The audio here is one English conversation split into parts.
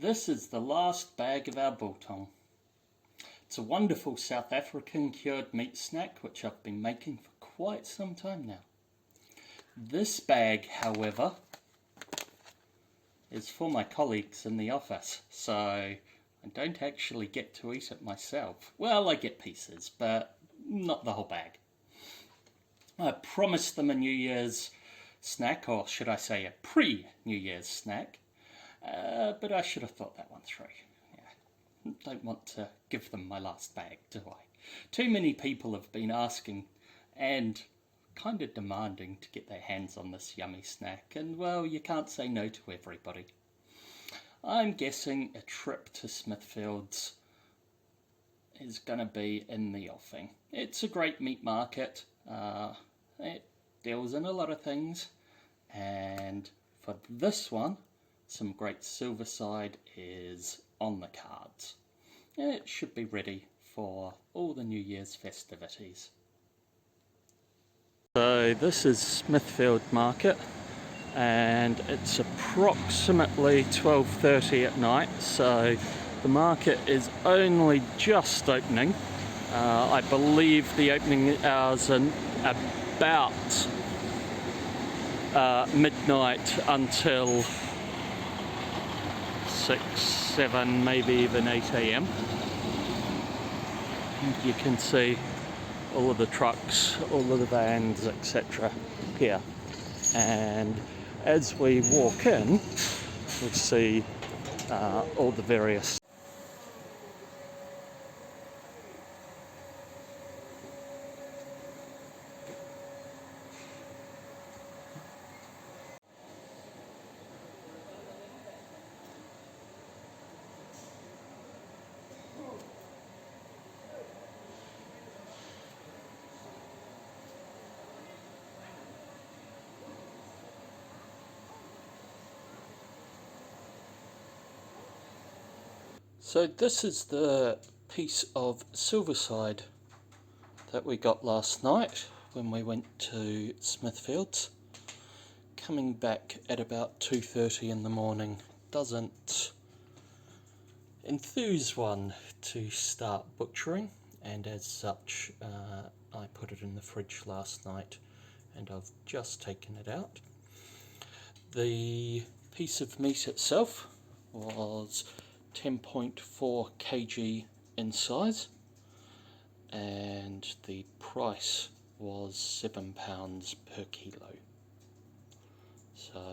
This is the last bag of our biltong. It's a wonderful South African cured meat snack which I've been making for quite some time now. This bag, however, is for my colleagues in the office, so I don't actually get to eat it myself. Well, I get pieces, but not the whole bag. I promised them a New Year's snack, or should I say a pre-New Year's snack, but I should have thought that one through. Yeah. Don't want to give them my last bag, do I? Too many people have been asking and kind of demanding to get their hands on this yummy snack, and well, you can't say no to everybody. I'm guessing a trip to Smithfield's is going to be in the offing. It's a great meat market. It deals in a lot of things, and for this one, some great silverside is on the cards. It should be ready for all the New Year's festivities. So this is Smithfield Market, and it's approximately 12:30 at night, so the market is only just opening. I believe the opening hours are about midnight until 6, 7, maybe even 8 a.m. You can see all of the trucks, all of the vans, etc. here. And as we walk in, we see all the various So this is the piece of silverside that we got last night when we went to Smithfield's. Coming back at about 2:30 in the morning doesn't enthuse one to start butchering, and as such I put it in the fridge last night and I've just taken it out. The piece of meat itself was 10.4 kg in size, and the price was £7 per kilo. So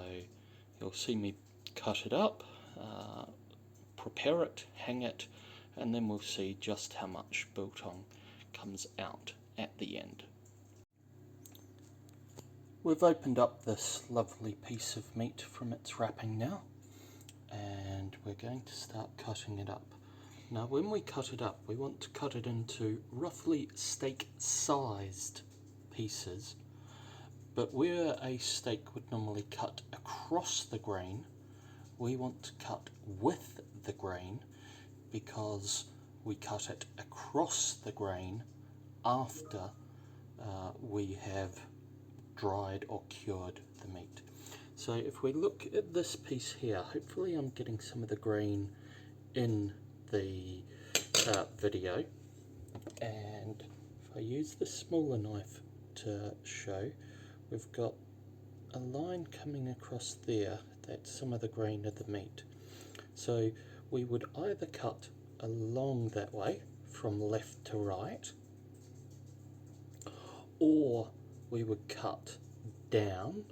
you'll see me cut it up, prepare it, hang it, and then we'll see just how much biltong comes out at the end. We've opened up this lovely piece of meat from its wrapping now, and we're going to start cutting it up. Now when we cut it up, we want to cut it into roughly steak-sized pieces, but where a steak would normally cut across the grain, we want to cut with the grain, because we cut it across the grain after we have dried or cured the meat. So if we look at this piece here, hopefully I'm getting some of the grain in the video, and if I use the smaller knife to show, we've got a line coming across there, that's some of the grain of the meat. So we would either cut along that way from left to right, or we would cut down,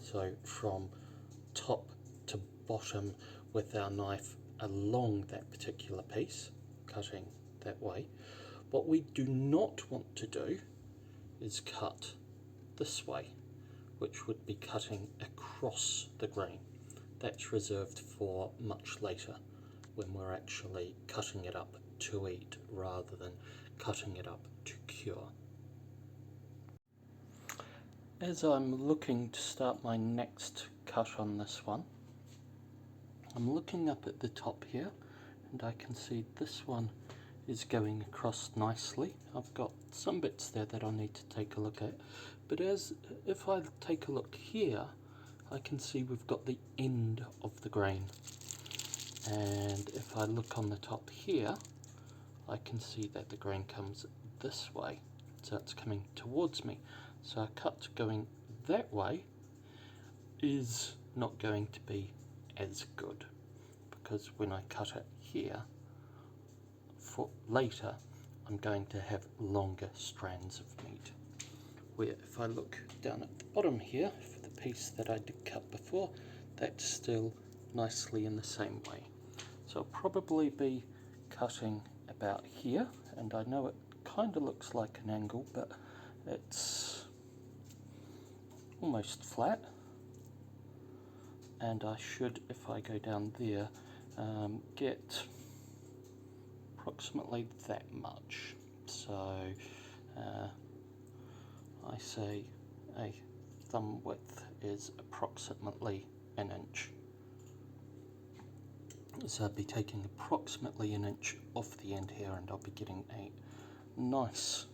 so from top to bottom with our knife along that particular piece, cutting that way. What we do not want to do is cut this way, which would be cutting across the grain. That's reserved for much later, when we're actually cutting it up to eat rather than cutting it up to cure. As I'm looking to start my next cut on this one, I'm looking up at the top here, and I can see this one is going across nicely. I've got some bits there that I need to take a look at, but if I take a look here, I can see we've got the end of the grain. And if I look on the top here, I can see that the grain comes this way, so it's coming towards me. So a cut going that way is not going to be as good, because when I cut it here for later, I'm going to have longer strands of meat. Where if I look down at the bottom here, for the piece that I did cut before, that's still nicely in the same way. So I'll probably be cutting about here, and I know it kind of looks like an angle, but it's almost flat, and I should, if I go down there, get approximately that much. So I say a thumb width is approximately an inch. So I'll be taking approximately an inch off the end here, and I'll be getting a nice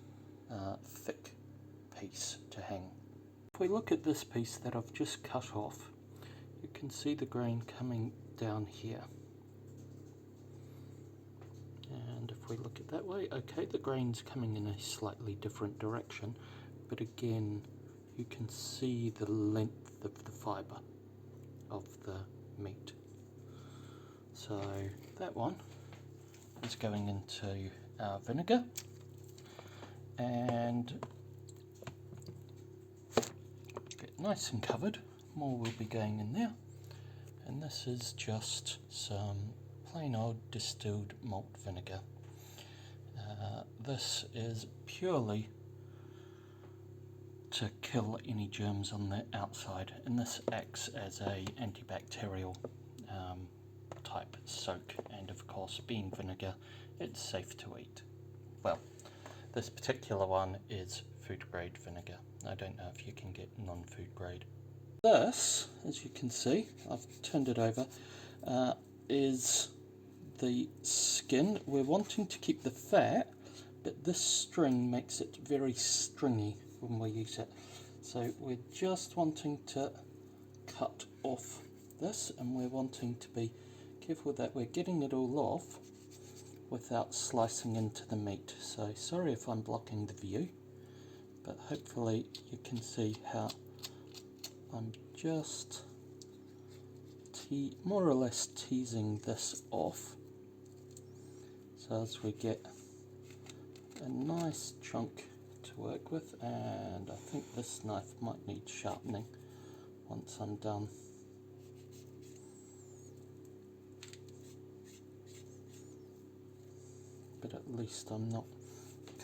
thick piece to hang. If we look at this piece that I've just cut off, you can see the grain coming down here. And if we look at that way, okay, the grain's coming in a slightly different direction, but again, you can see the length of the fibre of the meat. So that one is going into our vinegar, and get nice and covered. More will be going in there, and this is just some plain old distilled malt vinegar. This is purely to kill any germs on the outside, and this acts as a antibacterial type soak, and of course, being vinegar, it's safe to eat. Well, this particular one is food grade vinegar. I don't know if you can get non-food grade. This, as you can see, I've turned it over, is the skin. We're wanting to keep the fat, but this string makes it very stringy when we use it. So we're just wanting to cut off this, and we're wanting to be careful that we're getting it all off without slicing into the meat. So sorry if I'm blocking the view, but hopefully you can see how I'm just more or less teasing this off, so as we get a nice chunk to work with. And I think this knife might need sharpening once I'm done. But at least I'm not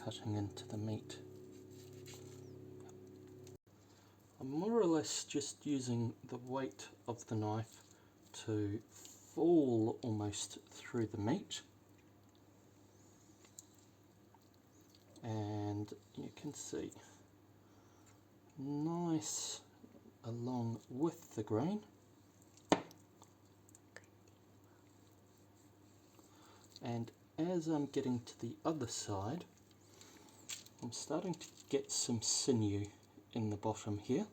cutting into the meat. I'm more or less just using the weight of the knife to fall almost through the meat, and you can see nice along with the grain. And as I'm getting to the other side, I'm starting to get some sinew in the bottom here,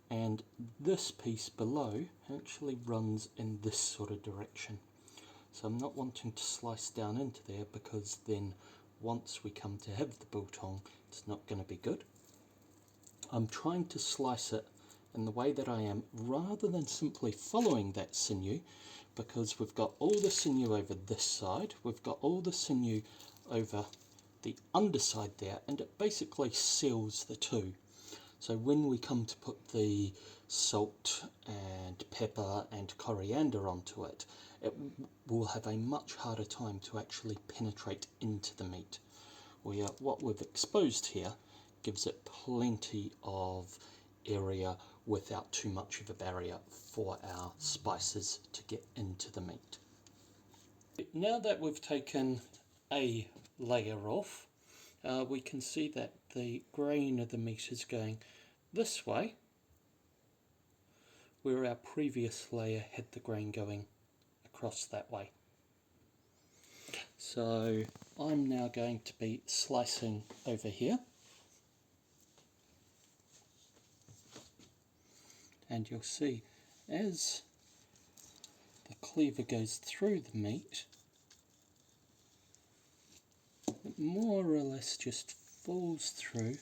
and this piece below actually runs in this sort of direction. So I'm not wanting to slice down into there, because then once we come to have the biltong, it's not going to be good. I'm trying to slice it in the way that I am, rather than simply following that sinew, because we've got all the sinew over this side, we've got all the sinew over the underside there, and it basically seals the two. So when we come to put the salt and pepper and coriander onto it, it will have a much harder time to actually penetrate into the meat. What we've exposed here gives it plenty of area without too much of a barrier for our spices to get into the meat. Now that we've taken a layer off, we can see that the grain of the meat is going this way, where our previous layer had the grain going across that way. So I'm now going to be slicing over here, and you'll see as the cleaver goes through the meat, it more or less just falls through.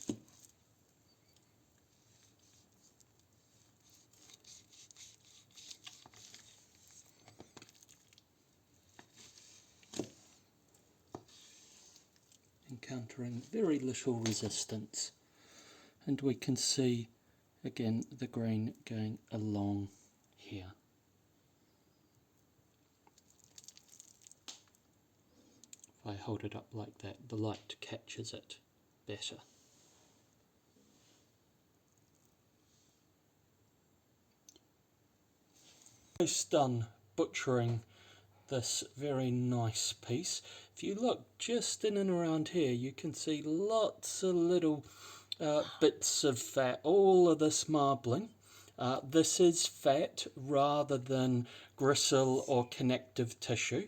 Encountering very little resistance, and we can see again the grain going along here. If I hold it up like that, the light catches it better. Almost done butchering this very nice piece. If you look just in and around here, you can see lots of little bits of fat, all of this marbling. This is fat rather than gristle or connective tissue,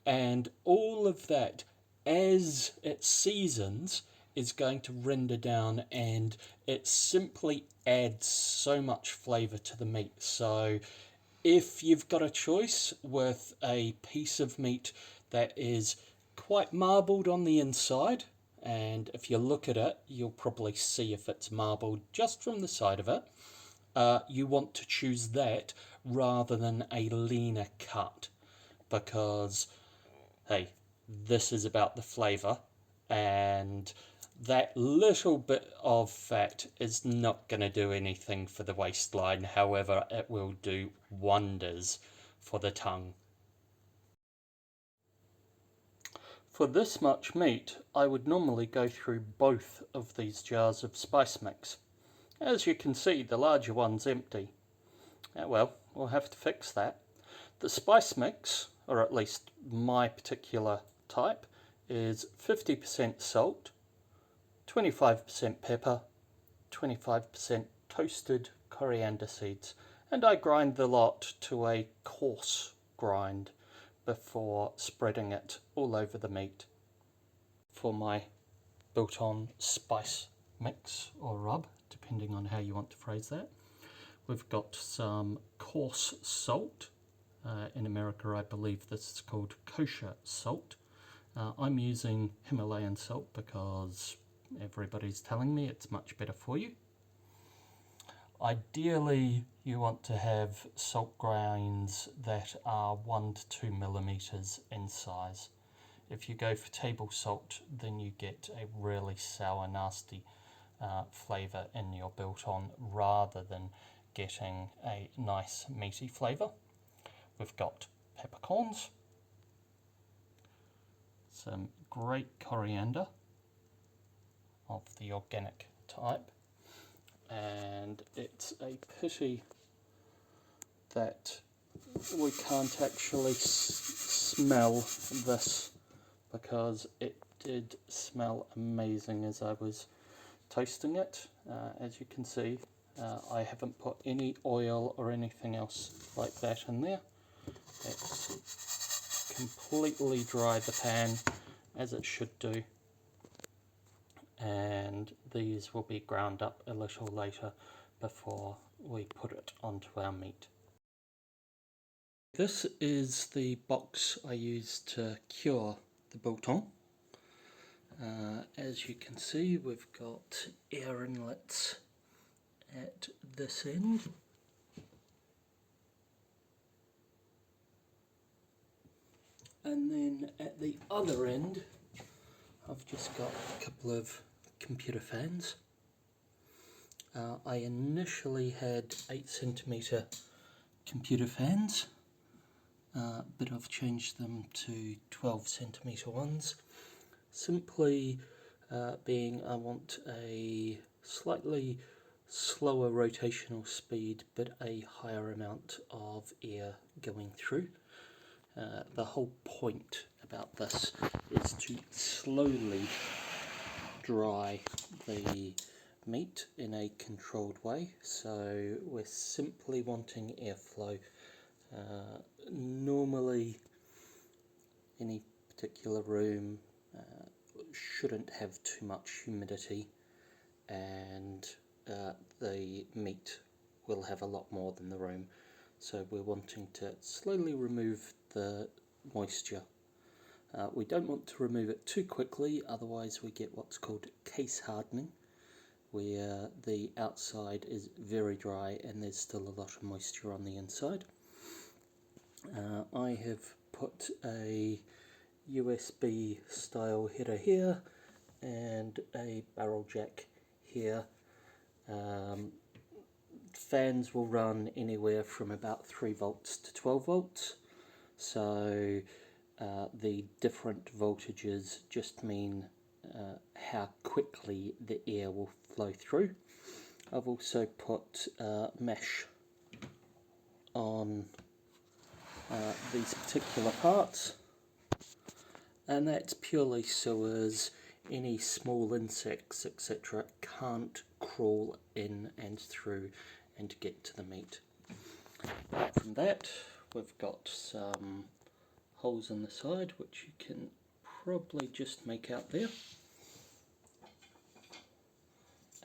and all of that, as it seasons, is going to render down, and it simply adds so much flavour to the meat. So if you've got a choice with a piece of meat that is quite marbled on the inside, and if you look at it, you'll probably see if it's marbled just from the side of it, you want to choose that rather than a leaner cut, because, hey, this is about the flavour, and that little bit of fat is not going to do anything for the waistline. However, it will do wonders for the tongue. For this much meat, I would normally go through both of these jars of spice mix. As you can see, the larger one's empty. Well, we'll have to fix that. The spice mix, or at least my particular type, is 50% salt, 25% pepper, 25% toasted coriander seeds, and I grind the lot to a coarse grind before spreading it all over the meat. For my Biltong spice mix or rub, depending on how you want to phrase that, we've got some coarse salt. In America, I believe this is called kosher salt. I'm using Himalayan salt because everybody's telling me it's much better for you. Ideally, you want to have salt grains that are 1 to 2 millimeters in size. If you go for table salt, then you get a really sour, nasty flavour in your biltong rather than getting a nice meaty flavour. We've got peppercorns, some great coriander of the organic type, and it's a pity that we can't actually smell this, because it did smell amazing as I was toasting it. As you can see, I haven't put any oil or anything else like that in there. It's completely dry the pan, as it should do, and these will be ground up a little later before we put it onto our meat. This is the box I used to cure the biltong. As you can see, we've got air inlets at this end, and then at the other end I've just got a couple of computer fans. I initially had 8cm computer fans, but I've changed them to 12cm ones, simply being I want a slightly slower rotational speed but a higher amount of air going through. The whole point about this is to slowly dry the meat in a controlled way, so we're simply wanting airflow. Normally any particular room shouldn't have too much humidity, and the meat will have a lot more than the room. so we're wanting to slowly remove the moisture. We don't want to remove it too quickly, otherwise we get what's called case hardening, where the outside is very dry and there's still a lot of moisture on the inside. I have put a USB style header here and a barrel jack here. Fans will run anywhere from about 3 volts to 12 volts, so the different voltages just mean how quickly the air will flow through. I've also put mesh on these particular parts, and that's purely so as any small insects etc. can't crawl in and through and get to the meat. Apart from that, we've got some holes in the side which you can probably just make out there,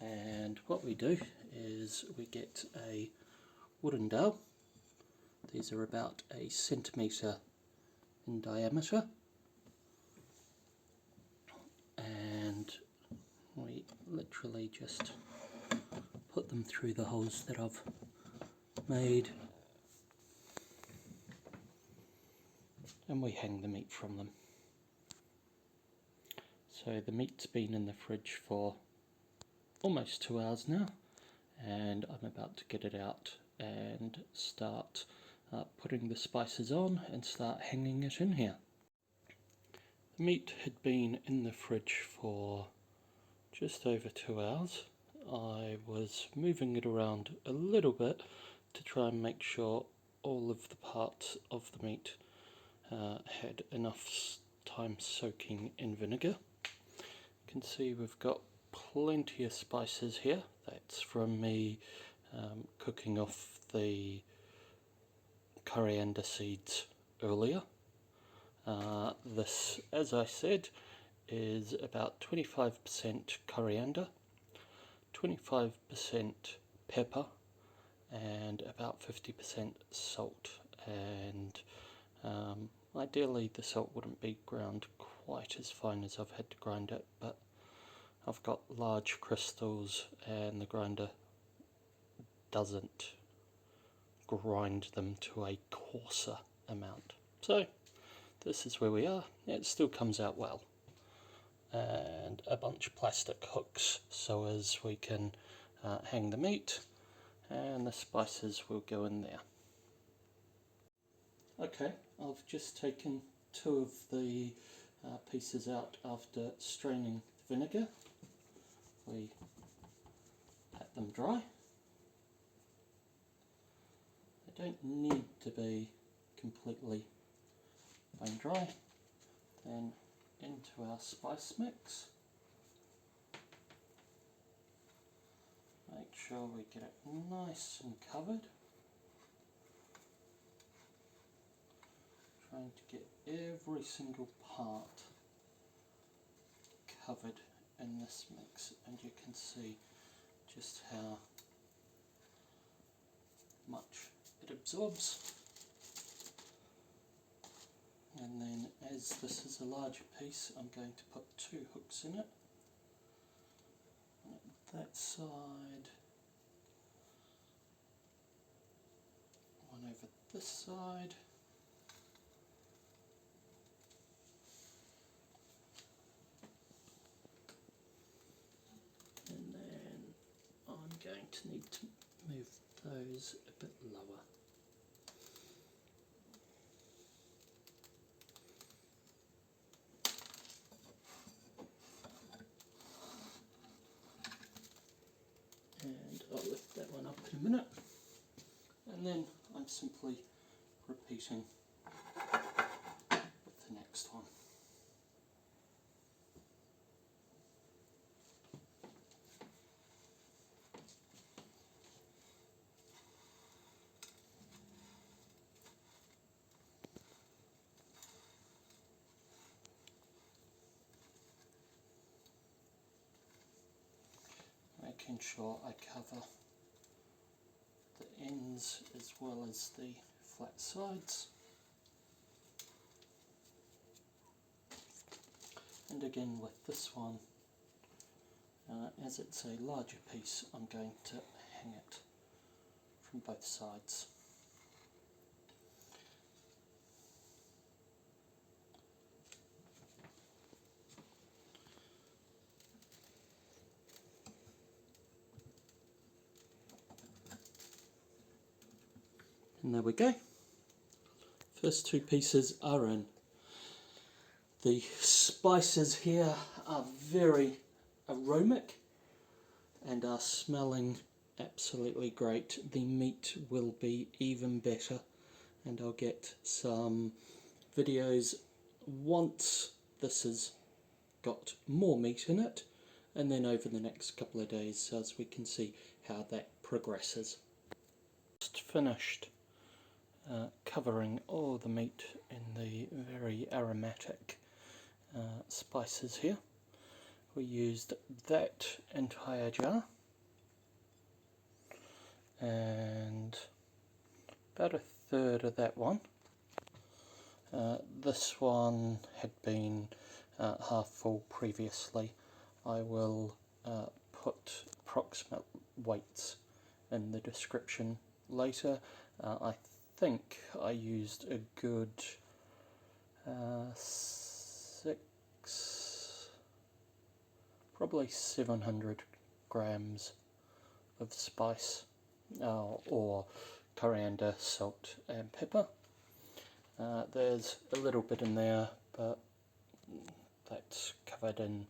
and what we do is we get a wooden dowel. These are about a centimetre in diameter, and we literally just put them through the holes that I've made, and we hang the meat from them. So the meat's been in the fridge for almost 2 hours now, and I'm about to get it out and start putting the spices on and start hanging it in here. The meat had been in the fridge for just over 2 hours. I was moving it around a little bit to try and make sure all of the parts of the meat had enough time soaking in vinegar. You can see we've got plenty of spices here. That's from me cooking off the coriander seeds earlier. This, as I said, is about 25% coriander, 25% pepper, and about 50% salt. And ideally the salt wouldn't be ground quite as fine as I've had to grind it, but I've got large crystals and the grinder doesn't grind them to a coarser amount. So this is where we are. It still comes out well. And a bunch of plastic hooks so as we can hang the meat, and the spices will go in there. Okay, I've just taken 2 of the pieces out after straining the vinegar. We pat them dry. They don't need to be completely bone dry. Then into our spice mix. Make sure we get it nice and covered. Trying to get every single part covered in this mix, and you can see just how much it absorbs. And then, as this is a larger piece, I'm going to put 2 hooks in it. That side, one over this side. And then I'm going to need to move those a bit lower. And I'll lift that one up in a minute. And then I'm simply repeating with the next one. Making sure I cover the ends as well as the flat sides. And again with this one, as it's a larger piece, I'm going to hang it from both sides. And there we go. First two pieces are in. The spices here are very aromatic and are smelling absolutely great. The meat will be even better, and I'll get some videos once this has got more meat in it, and then over the next couple of days so as we can see how that progresses. Just finished covering all the meat in the very aromatic spices here. We used that entire jar and about a third of that one. This one had been half full previously. I will put approximate weights in the description later. I think I used a good probably 700 grams of spice or coriander, salt and pepper. There's a little bit in there, but that's covered in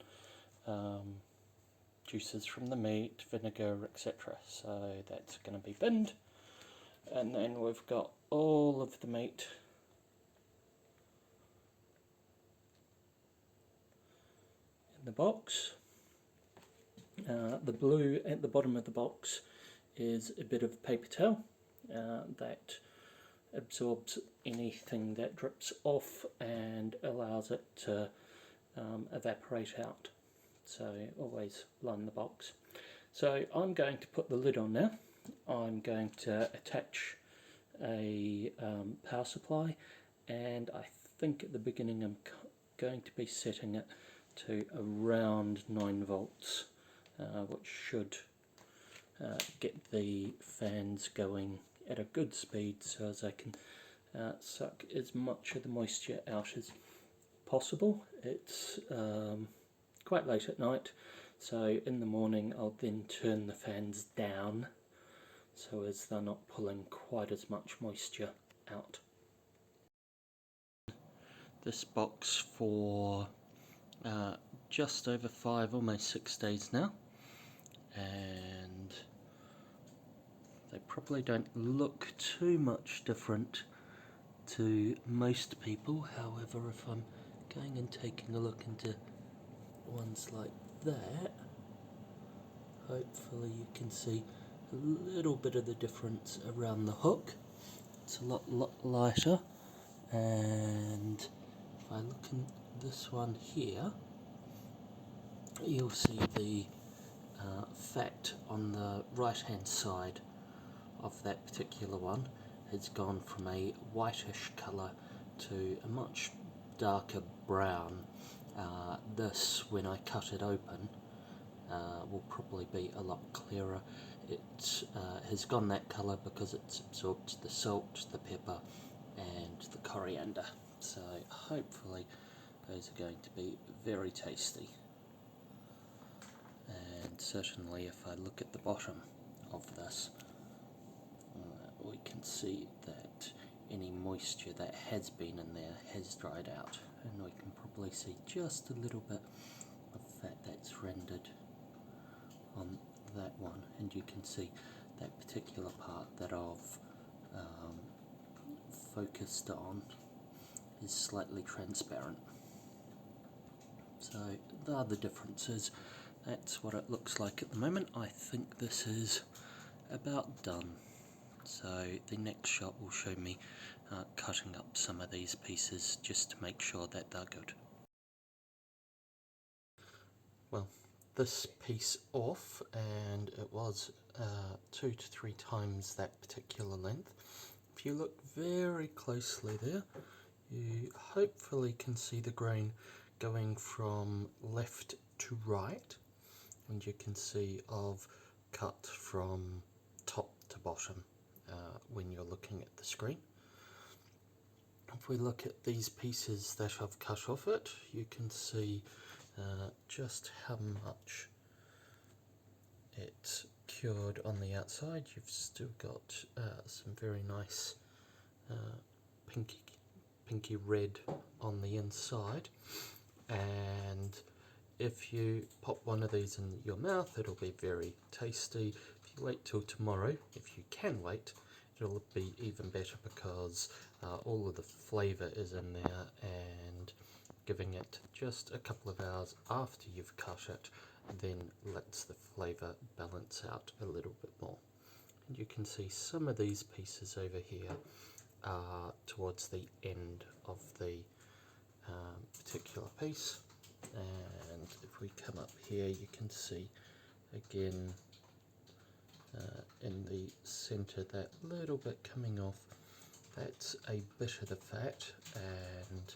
juices from the meat, vinegar, etc. So that's going to be binned. And then we've got all of the meat in the box. The blue at the bottom of the box is a bit of paper towel that absorbs anything that drips off and allows it to evaporate out. So always line the box. So I'm going to put the lid on now. I'm going to attach a power supply, and I think at the beginning I'm going to be setting it to around 9 volts, which should get the fans going at a good speed so as I can suck as much of the moisture out as possible. It's quite late at night, so in the morning I'll then turn the fans down so as they're not pulling quite as much moisture out. This box for just over 5, almost 6 days now, and they probably don't look too much different to most people. However, if I'm going and taking a look into ones like that, hopefully you can see a little bit of the difference around the hook. It's a lot lighter, and if I look in this one here, you'll see the fat on the right hand side of that particular one has gone from a whitish colour to a much darker brown. This, when I cut it open, will probably be a lot clearer. It has gone that colour because it's absorbed the salt, the pepper and the coriander. So hopefully those are going to be very tasty. And certainly if I look at the bottom of this, we can see that any moisture that has been in there has dried out, and we can probably see just a little bit of fat that's rendered on that one, and you can see that particular part that I've focused on is slightly transparent. So there are the differences. That's what it looks like at the moment. I think this is about done. So the next shot will show me cutting up some of these pieces just to make sure that they're good. Well, this piece off, and it was 2 to 3 times that particular length. If you look very closely there, you hopefully can see the grain going from left to right, and you can see I've cut from top to bottom when you're looking at the screen. If we look at these pieces that I've cut off it, you can see just how much it's cured on the outside. You've still got some very nice pinky red on the inside, and if you pop one of these in your mouth, it'll be very tasty. If you wait till tomorrow, if you can wait, it'll be even better, because all of the flavour is in there, and giving it just a couple of hours after you've cut it then lets the flavour balance out a little bit more. And you can see some of these pieces over here are towards the end of the particular piece, and if we come up here you can see again in the centre that little bit coming off, that's a bit of the fat, and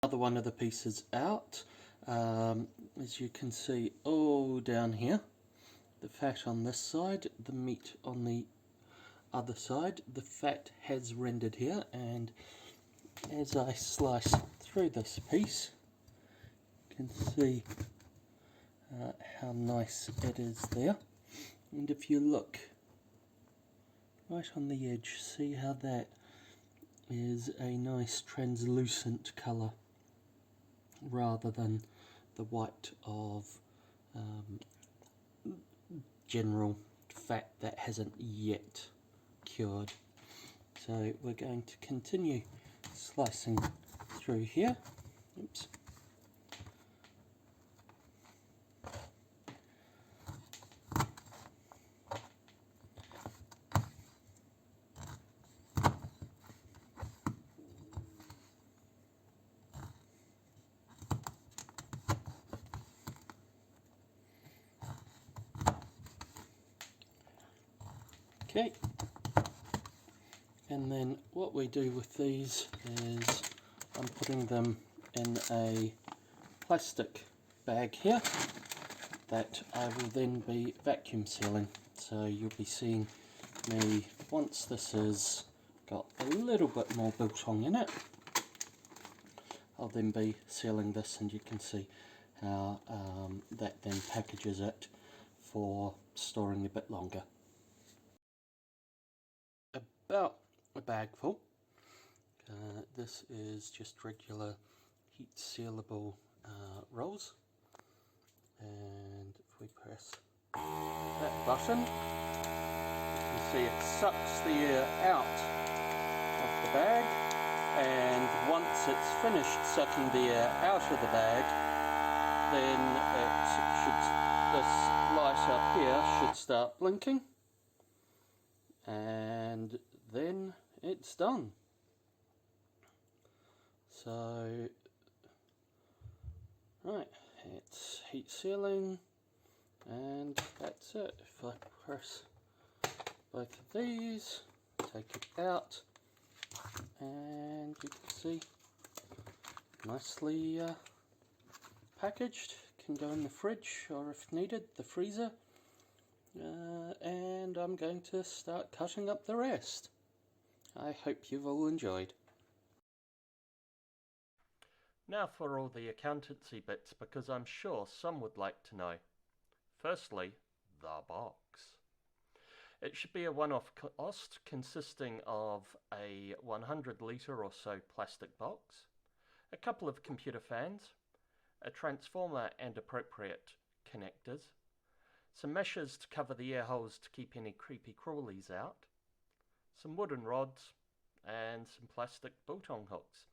another one of the pieces out. As you can see all down here, the fat on this side, the meat on the other side, the fat has rendered here, and as I slice through this piece you can see how nice it is there. And if you look right on the edge, see how that is a nice translucent colour rather than the white of general fat that hasn't yet cured. So we're going to continue slicing through here. Oops. Okay, and then what we do with these is I'm putting them in a plastic bag here that I will then be vacuum sealing. So you'll be seeing me, once this has got a little bit more biltong in it, I'll then be sealing this, and you can see how that then packages it for storing a bit longer. About a bag full. This is just regular heat sealable rolls, and if we press that button, you can see it sucks the air out of the bag, and once it's finished sucking the air out of the bag, then this light up here should start blinking, and then it's done. So, right, it's heat sealing, and that's it. If I press both of these, take it out, and you can see nicely packaged. Can go in the fridge, or if needed, the freezer. And I'm going to start cutting up the rest. I hope you've all enjoyed. Now for all the accountancy bits, because I'm sure some would like to know. Firstly, the box. It should be a one-off cost consisting of a 100 litre or so plastic box, a couple of computer fans, a transformer and appropriate connectors, some meshes to cover the air holes to keep any creepy crawlies out, some wooden rods, and some plastic biltong hooks.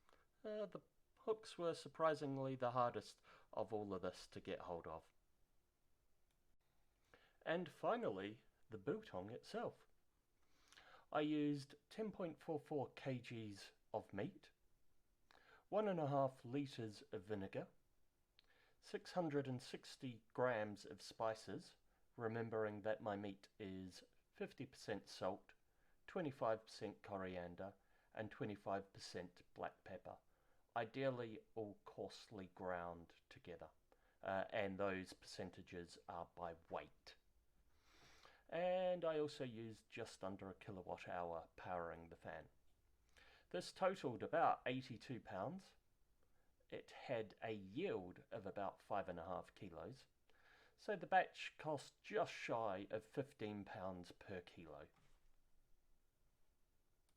The hooks were surprisingly the hardest of all of this to get hold of. And finally, the biltong itself. I used 10.44 kgs of meat, 1.5 litres of vinegar, 660 grams of spices, remembering that my meat is 50% salt, 25% coriander, and 25% black pepper, ideally all coarsely ground together, and those percentages are by weight. And I also used just under a kilowatt hour powering the fan. This totaled about 82 pounds. It had a yield of about 5.5 kilos, so the batch cost just shy of £15 per kilo.